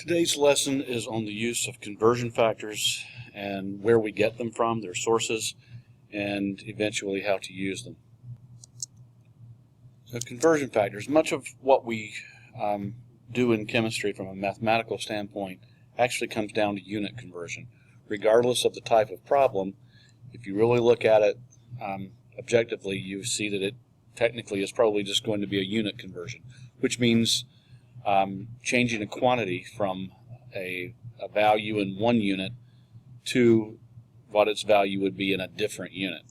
Today's lesson is on the use of conversion factors and where we get them from, their sources, and eventually how to use them. So conversion factors, much of what we do in chemistry from a mathematical standpoint actually comes down to unit conversion. Regardless of the type of problem, if you really look at it objectively, you see that it technically is probably just going to be a unit conversion, which means changing a quantity from a value in one unit to what its value would be in a different unit.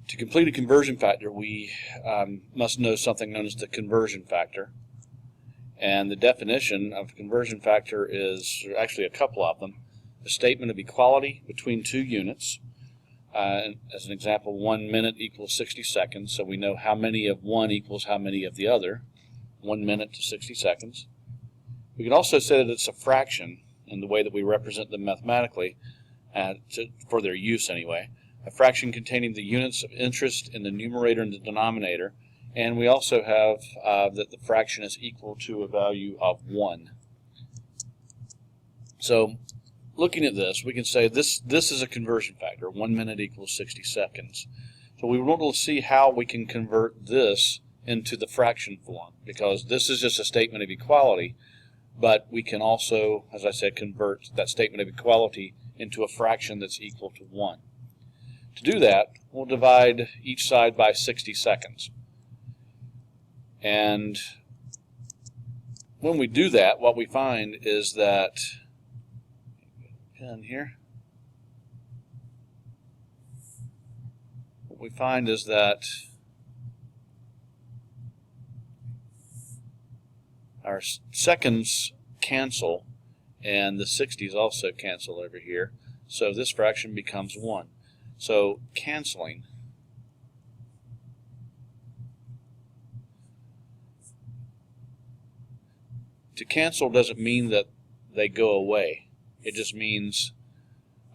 To complete a conversion factor, we must know something known as the conversion factor. And the definition of a conversion factor is actually a couple of them. A statement of equality between two units. As an example, 1 minute equals 60 seconds, so we know how many of one equals how many of the other. 1 minute to 60 seconds. We can also say that it's a fraction in the way that we represent them mathematically, for their use anyway. A fraction containing the units of interest in the numerator and the denominator, and we also have that the fraction is equal to a value of 1. So looking at this, we can say this is a conversion factor. 1 minute equals 60 seconds. So we want to see how we can convert this into the fraction form, because this is just a statement of equality, but we can also, as I said, convert that statement of equality into a fraction that's equal to 1. To do that, we'll divide each side by 60 seconds. And when we do that, what we find is that, pen here, what we find is that our seconds cancel, and the 60s also cancel over here, so this fraction becomes 1. So canceling, to cancel doesn't mean that they go away. It just means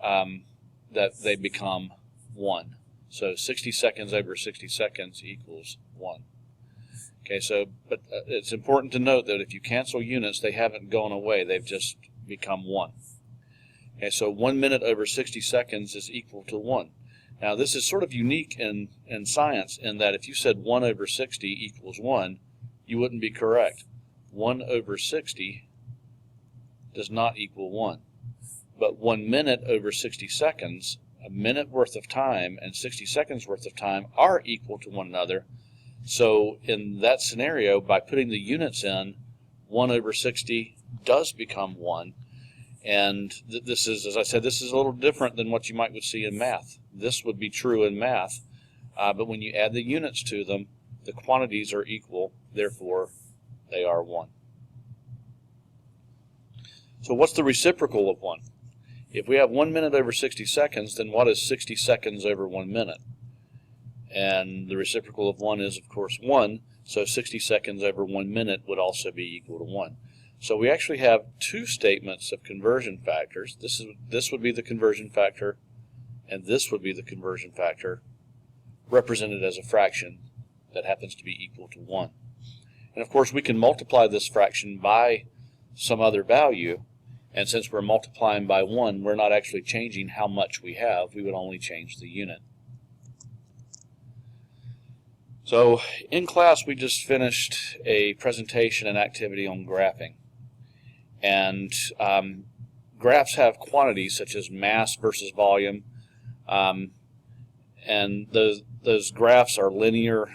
that they become 1. So 60 seconds over 60 seconds equals 1. Okay, so but it's important to note that if you cancel units, they haven't gone away. They've just become 1. Okay, so 1 minute over 60 seconds is equal to 1. Now, this is sort of unique in science in that if you said 1 over 60 equals 1, you wouldn't be correct. 1 over 60 does not equal 1. But 1 minute over 60 seconds, a minute worth of time and 60 seconds worth of time are equal to one another. So in that scenario, by putting the units in, 1 over 60 does become 1. And this is, as I said, this is a little different than what you might see in math. This would be true in math, but when you add the units to them, the quantities are equal, therefore they are 1. So what's the reciprocal of 1? If we have 1 minute over 60 seconds, then what is 60 seconds over 1 minute? And the reciprocal of 1 is, of course, 1, so 60 seconds over 1 minute would also be equal to 1. So we actually have two statements of conversion factors. This would be the conversion factor, and this would be the conversion factor, represented as a fraction that happens to be equal to 1. And of course, we can multiply this fraction by some other value, and since we're multiplying by 1, we're not actually changing how much we have. We would only change the unit. So in class, we just finished a presentation and activity on graphing. And graphs have quantities such as mass versus volume, and those graphs are linear.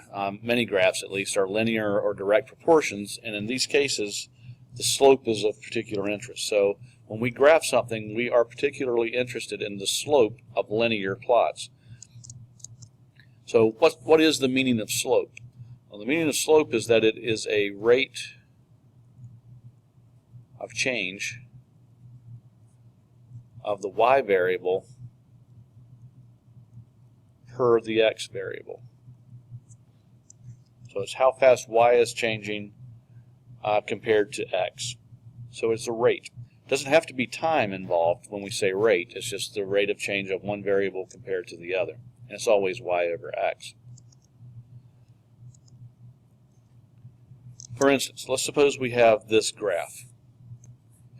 Many graphs, at least, are linear or direct proportions, and in these cases, the slope is of particular interest. So when we graph something, we are particularly interested in the slope of linear plots. So what is the meaning of slope? Well, the meaning of slope is that it is a rate of change of the y variable per the x variable. So it's how fast y is changing compared to x. So it's a rate. It doesn't have to be time involved when we say rate. It's just the rate of change of one variable compared to the other. And it's always y over x. For instance, let's suppose we have this graph.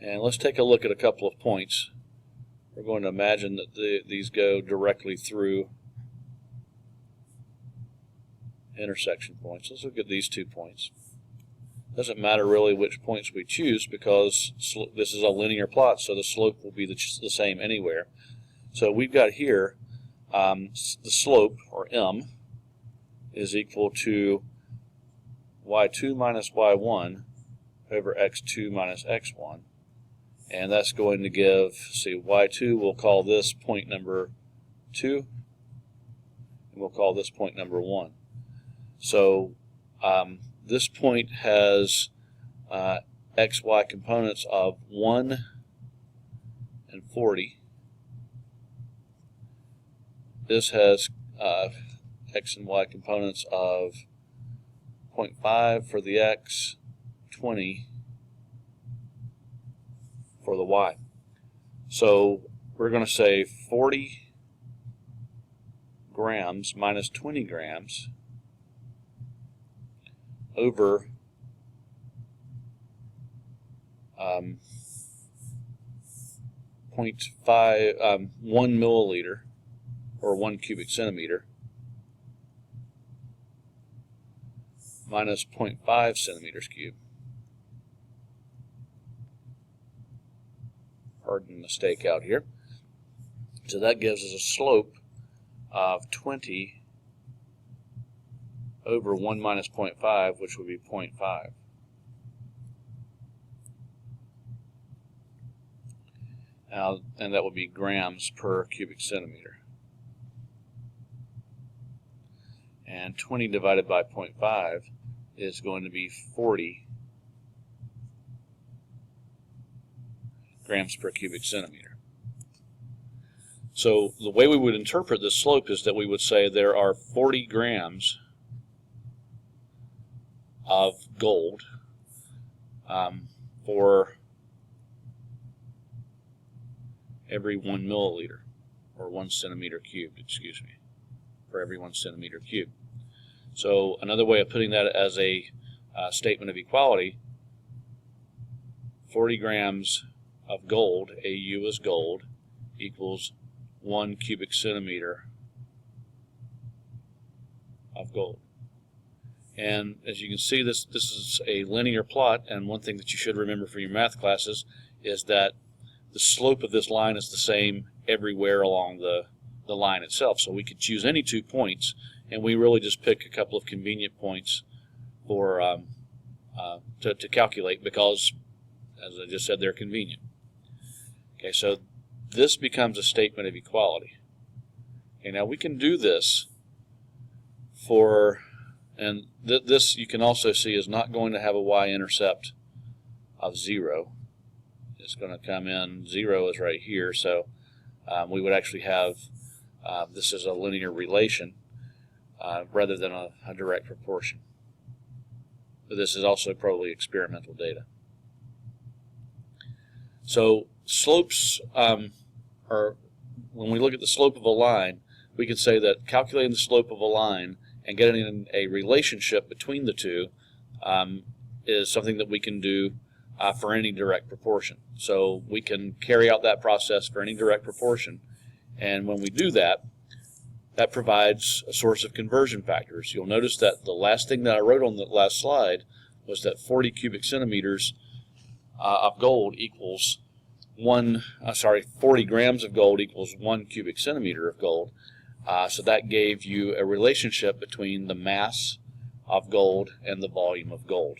And let's take a look at a couple of points. We're going to imagine that these go directly through intersection points. Let's look at these 2 points. Doesn't matter really which points we choose because this is a linear plot, so the slope will be the same anywhere. So we've got here the slope, or m, is equal to y2 minus y1 over x2 minus x1. And that's going to give, see, y2, we'll call this point number 2, and we'll call this point number 1. So this point has xy components of 1 and 40. This has x and y components of 0.5 for the x, 20 for the y. So we're going to say 40 grams minus 20 grams over 0.5, 1 milliliter, or 1 cubic centimeter, minus 0.5 centimeters cubed. Pardon the mistake out here. So that gives us a slope of 20 over 1 minus 0.5, which would be 0.5. Now, and that would be grams per cubic centimeter. And 20 divided by 0.5 is going to be 40 grams per cubic centimeter. So the way we would interpret this slope is that we would say there are 40 grams of gold for every 1 milliliter, or 1 centimeter cubed, excuse me, for every 1 centimeter cubed. So another way of putting that as a statement of equality, 40 grams of gold, AU is gold, equals 1 cubic centimeter of gold. And as you can see, this is a linear plot, and one thing that you should remember from your math classes is that the slope of this line is the same everywhere along the line itself. So we could choose any 2 points, and we really just pick a couple of convenient points for to calculate because, as I just said, they're convenient. Okay, so this becomes a statement of equality. Okay, now we can do this for, and this you can also see is not going to have a y-intercept of 0. It's going to come in, 0 is right here, so we would actually have, this is a linear relation rather than a direct proportion. But this is also probably experimental data. So slopes are, when we look at the slope of a line, we can say that calculating the slope of a line and getting a relationship between the two is something that we can do for any direct proportion. So we can carry out that process for any direct proportion, and when we do that, that provides a source of conversion factors. You'll notice that the last thing that I wrote on the last slide was that 40 cubic centimeters of gold equals 40 grams of gold equals 1 cubic centimeter of gold. So that gave you a relationship between the mass of gold and the volume of gold.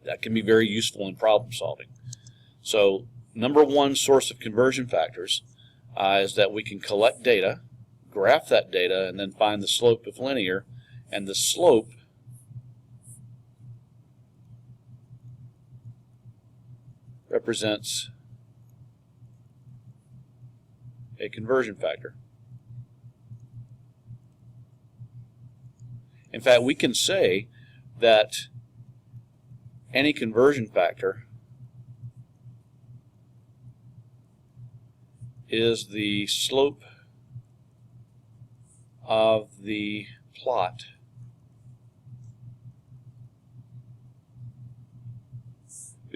That can be very useful in problem solving. So number one source of conversion factors is that we can collect data, graph that data, and then find the slope if linear, and the slope represents a conversion factor. In fact, we can say that any conversion factor is the slope of the plot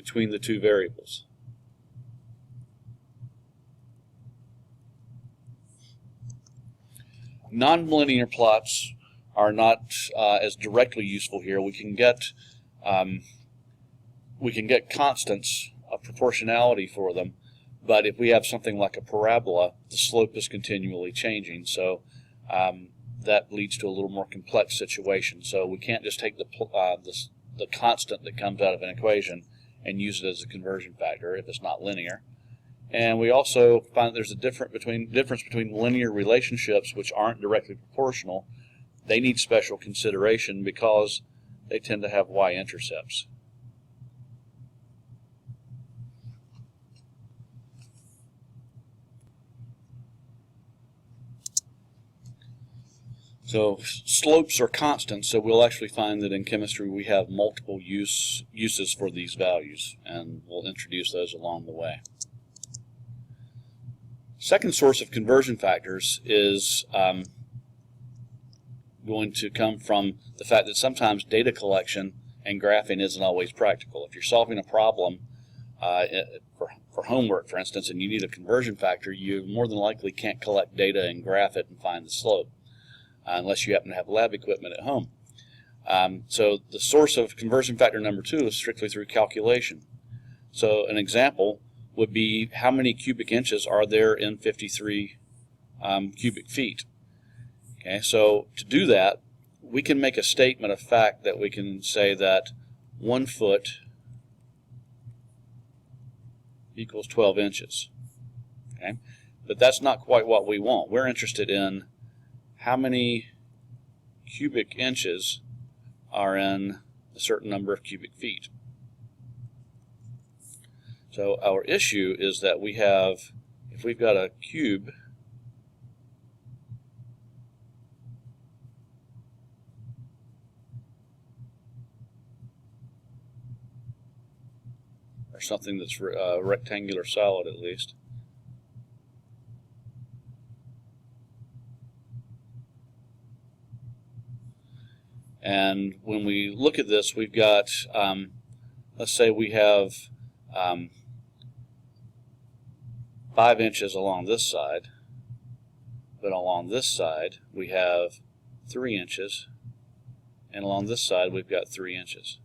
between the two variables. Nonlinear plots are not as directly useful here. We can get constants of proportionality for them, but if we have something like a parabola, the slope is continually changing, so that leads to a little more complex situation. So we can't just take the constant that comes out of an equation and use it as a conversion factor if it's not linear. And we also find there's a difference between linear relationships which aren't directly proportional. They need special consideration because they tend to have y-intercepts. So slopes are constants, so we'll actually find that in chemistry we have multiple uses for these values, and we'll introduce those along the way. Second source of conversion factors is going to come from the fact that sometimes data collection and graphing isn't always practical. If you're solving a problem for homework, for instance, and you need a conversion factor, you more than likely can't collect data and graph it and find the slope unless you happen to have lab equipment at home. So the source of conversion factor number 2 is strictly through calculation. So an example would be how many cubic inches are there in 53 cubic feet. Okay, so to do that, we can make a statement of fact that we can say that 1 foot equals 12 inches. Okay, but that's not quite what we want. We're interested in how many cubic inches are in a certain number of cubic feet. So our issue is that we have, if we've got a cube, or something that's rectangular solid at least, and when we look at this, we've got, let's say we have 5 inches along this side, but along this side we have 3 inches, and along this side we've got 3 inches.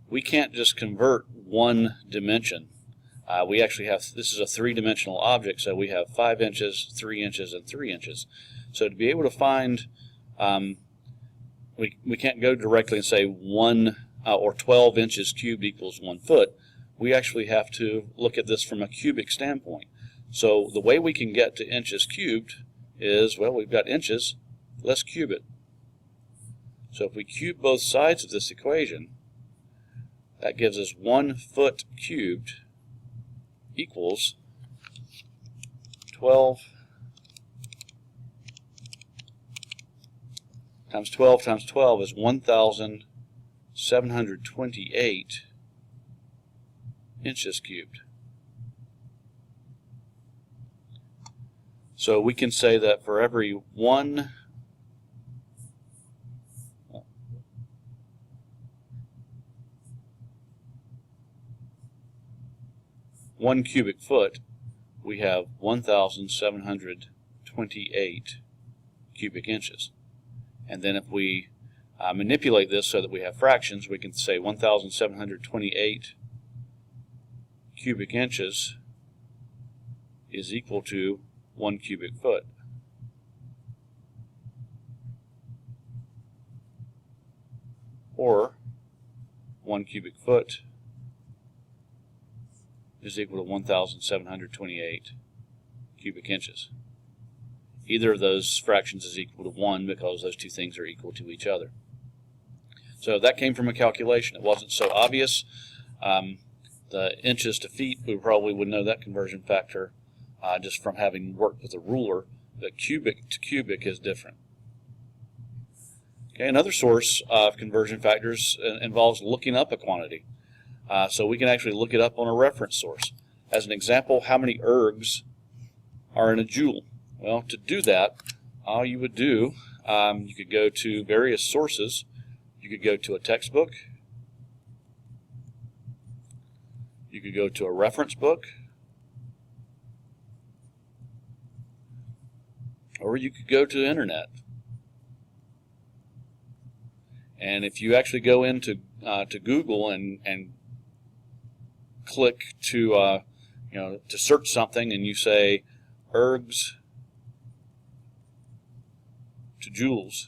We can't just convert one dimension. We actually have, this is a three-dimensional object, so we have 5 inches, 3 inches, and 3 inches. So to be able to find, we can't go directly and say 1 or 12 inches cubed equals 1 foot. We actually have to look at this from a cubic standpoint. So the way we can get to inches cubed is, well, we've got inches, let's cube it. So if we cube both sides of this equation, that gives us 1 foot cubed equals 12 times 12 times 12 is 1,728 inches cubed. So we can say that for every one cubic foot, we have 1,728 cubic inches. And then if we manipulate this so that we have fractions, we can say 1,728 cubic inches is equal to 1 cubic foot. Or 1 cubic foot is equal to 1,728 cubic inches. Either of those fractions is equal to 1 because those two things are equal to each other. So that came from a calculation. It wasn't so obvious. The inches to feet, we probably would know that conversion factor just from having worked with a ruler, but cubic to cubic is different. Okay, another source of conversion factors involves looking up a quantity. So we can actually look it up on a reference source. As an example, how many ergs are in a joule? Well, to do that, all you would do, you could go to various sources. You could go to a textbook, You could go to a reference book, or you could go to the internet. And if you actually go into to Google and click to to search something, and you say ergs to joules,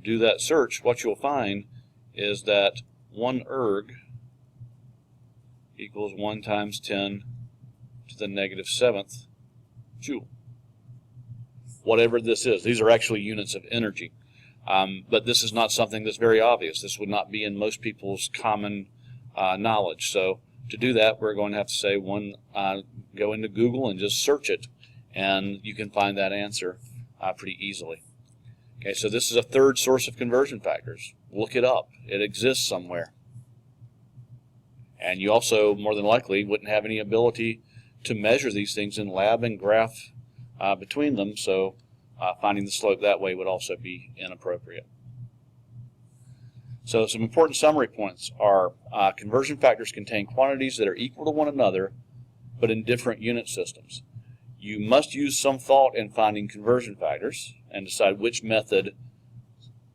do that search, what you'll find is that 1 erg equals 1 times 10 to the -7th joule. Whatever this is, these are actually units of energy. But this is not something that's very obvious. This would not be in most people's common knowledge. So to do that, we're going to have to say go into Google and just search it, and you can find that answer pretty easily. Okay, so this is a third source of conversion factors. Look it up. It exists somewhere. And you also, more than likely, wouldn't have any ability to measure these things in lab and graph between them, so finding the slope that way would also be inappropriate. So some important summary points are conversion factors contain quantities that are equal to one another but in different unit systems. You must use some thought in finding conversion factors and decide which method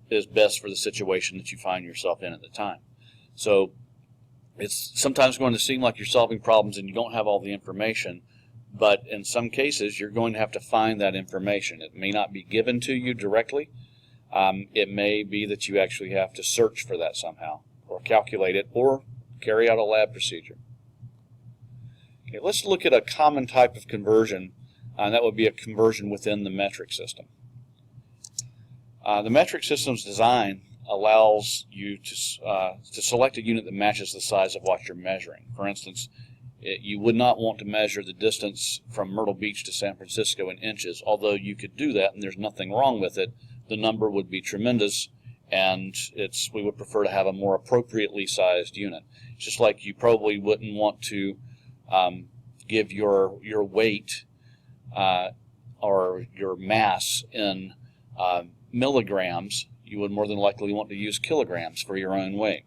is best for the situation that you find yourself in at the time. So it's sometimes going to seem like you're solving problems and you don't have all the information, but in some cases you're going to have to find that information. It may not be given to you directly. It may be that you actually have to search for that somehow, or calculate it, or carry out a lab procedure. Okay, let's look at a common type of conversion, and that would be a conversion within the metric system. The metric system's design allows you to select a unit that matches the size of what you're measuring. For instance, you would not want to measure the distance from Myrtle Beach to San Francisco in inches, although you could do that and there's nothing wrong with it. The number would be tremendous, and we would prefer to have a more appropriately sized unit. It's just like you probably wouldn't want to give your weight or your mass in milligrams. You would more than likely want to use kilograms for your own weight.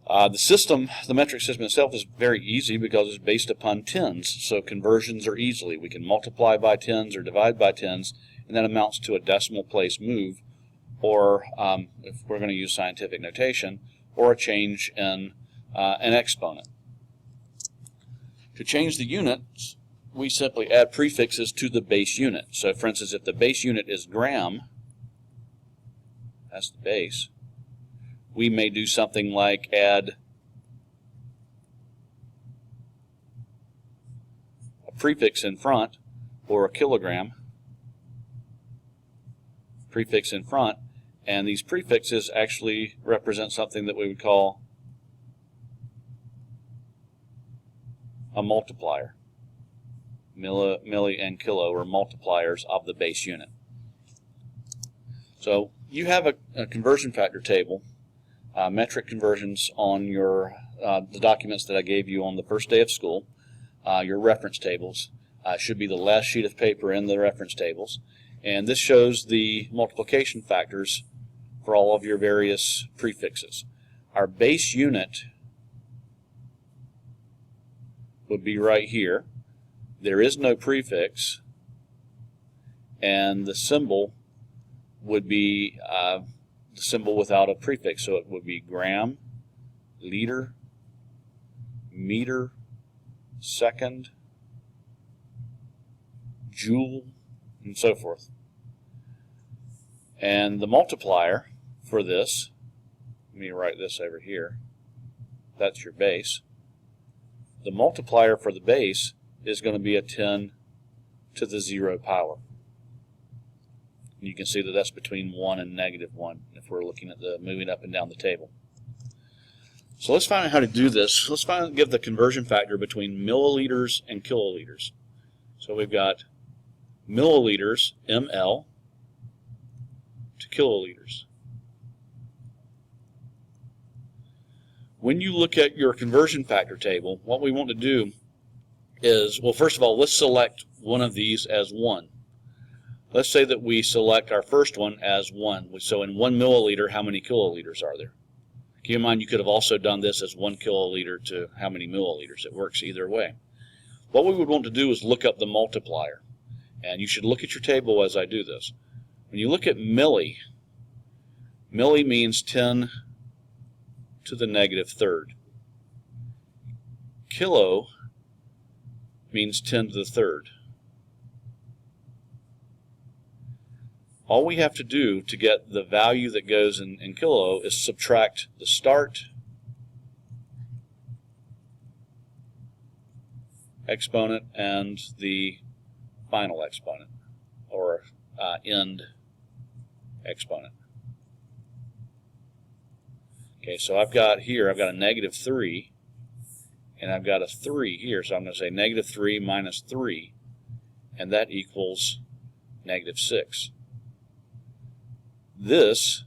The metric system itself is very easy because it's based upon tens, so conversions are easily. We can multiply by tens or divide by tens, and that amounts to a decimal place move, or if we're going to use scientific notation, or a change in an exponent. To change the units, we simply add prefixes to the base unit. So for instance, if the base unit is gram, that's the base, we may do something like add a prefix in front, or a kilogram prefix in front, and these prefixes actually represent something that we would call a multiplier. Milli and kilo are multipliers of the base unit. So you have a conversion factor table, metric conversions on the documents that I gave you on the first day of school. Your reference tables should be the last sheet of paper in the reference tables, and this shows the multiplication factors for all of your various prefixes. Our base unit would be right here. There is no prefix, and the symbol would be the symbol without a prefix, so it would be gram, liter, meter, second, joule, and so forth. And the multiplier for this, let me write this over here, that's your base. The multiplier for the base is going to be a 10 to the 0 power. And you can see that that's between 1 and -1 if we're looking at the moving up and down the table. So let's find out how to do this. Let's give the conversion factor between milliliters and kiloliters. So we've got milliliters, ml, to kiloliters. When you look at your conversion factor table, what we want to do is, well, first of all, let's select one of these as 1. Let's say that we select our first one as 1. So in 1 milliliter, how many kiloliters are there? Keep in mind you could have also done this as 1 kiloliter to how many milliliters. It works either way. What we would want to do is look up the multiplier. And you should look at your table as I do this. When you look at milli, milli means 10 to the negative third. Kilo means 10 to the third. All we have to do to get the value that goes in kilo is subtract the start exponent and the final exponent, or end exponent. Okay, so I've got a negative 3, and I've got a 3 here, so I'm going to say negative 3 minus 3, and that equals negative 6. This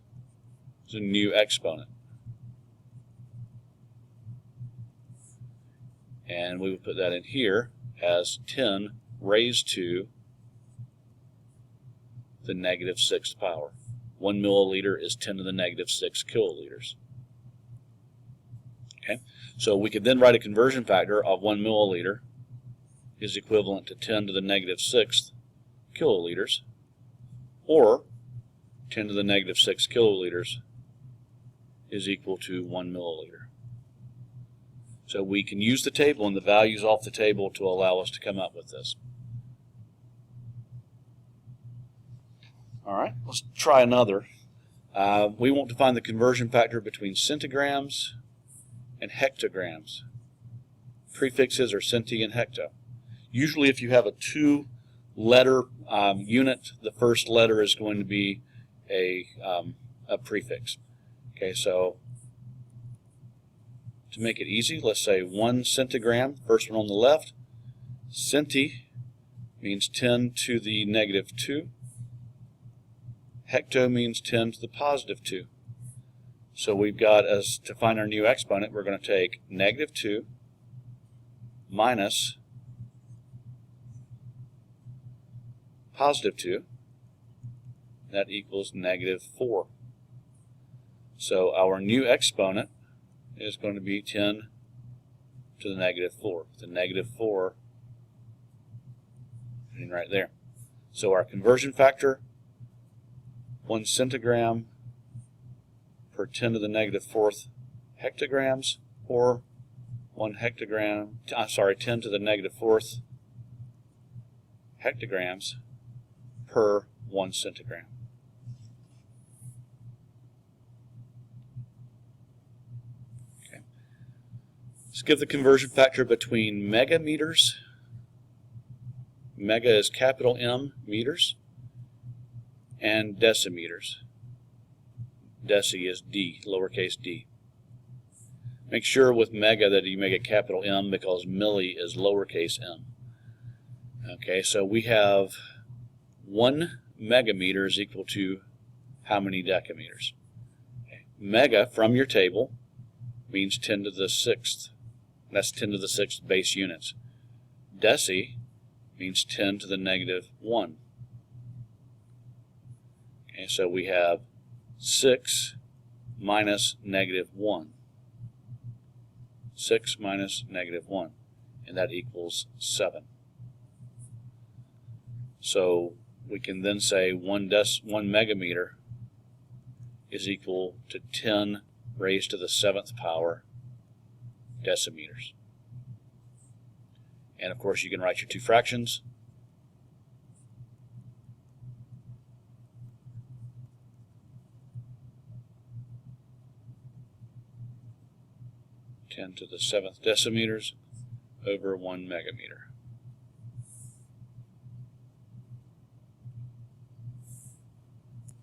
is a new exponent. And we would put that in here as 10 raised to the negative 6th power. 1 milliliter is 10 to the negative 6 kiloliters. Okay, so we could then write a conversion factor of 1 milliliter is equivalent to 10 to the negative 6th kiloliters, or 10 to the negative 6 kiloliters is equal to 1 milliliter. So we can use the table and the values off the table to allow us to come up with this. All right, let's try another. We want to find the conversion factor between centigrams and hectograms. Prefixes are centi and hecto. Usually if you have a 2-letter unit, the first letter is going to be a prefix. Okay, so to make it easy, let's say 1 centigram, first one on the left. Centi means 10 to the negative 2. Hecto means 10 to the positive 2. So we've got, as to find our new exponent, we're going to take negative 2 minus positive 2. That equals negative 4. So our new exponent is going to be 10 to the negative 4. The negative 4 right there. So our conversion factor, 1 centigram per 10 to the negative 4th hectograms, or 1 hectogram, 10 to the negative 4th hectograms per 1 centigram. Okay. Let's give the conversion factor between megameters. Mega is capital M meters, and decimeters. Deci is D, lowercase d. Make sure with mega that you make it capital M, because milli is lowercase m. Okay, so we have 1 megameter is equal to how many decameters? Okay. Mega, from your table, means 10 to the 6th. That's 10 to the 6th base units. Deci means 10 to the negative 1. Okay, so we have 6 minus negative 1. 6 minus negative 1. And that equals 7. So we can then say 1 megameter is equal to 10 raised to the 7th power decimeters. And of course you can write your two fractions. (10 to the 7th decimeters over 1 megameter).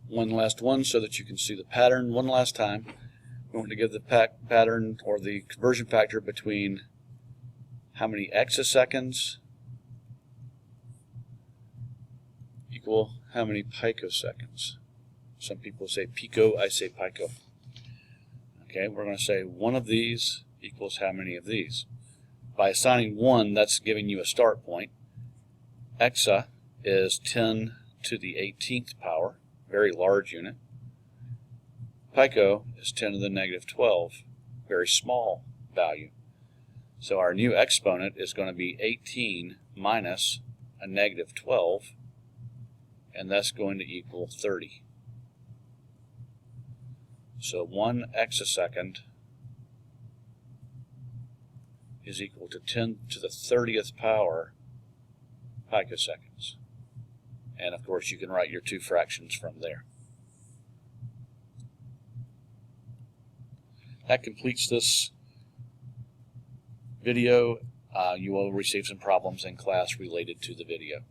One last one so that you can see the pattern one last time. We want to give the pattern, or the conversion factor, between how many exaseconds equal how many picoseconds. Some people say pico, I say pico. Okay, we're going to say one of these equals how many of these. By assigning 1, that's giving you a start point. Exa is 10 to the 18th power, very large unit. pico is 10 to the negative 12, very small value. So our new exponent is going to be 18 minus a negative 12, and that's going to equal 30. So 1 exasecond is equal to 10 to the 30th power picoseconds. And of course you can write your two fractions from there. That completes this video. You will receive some problems in class related to the video.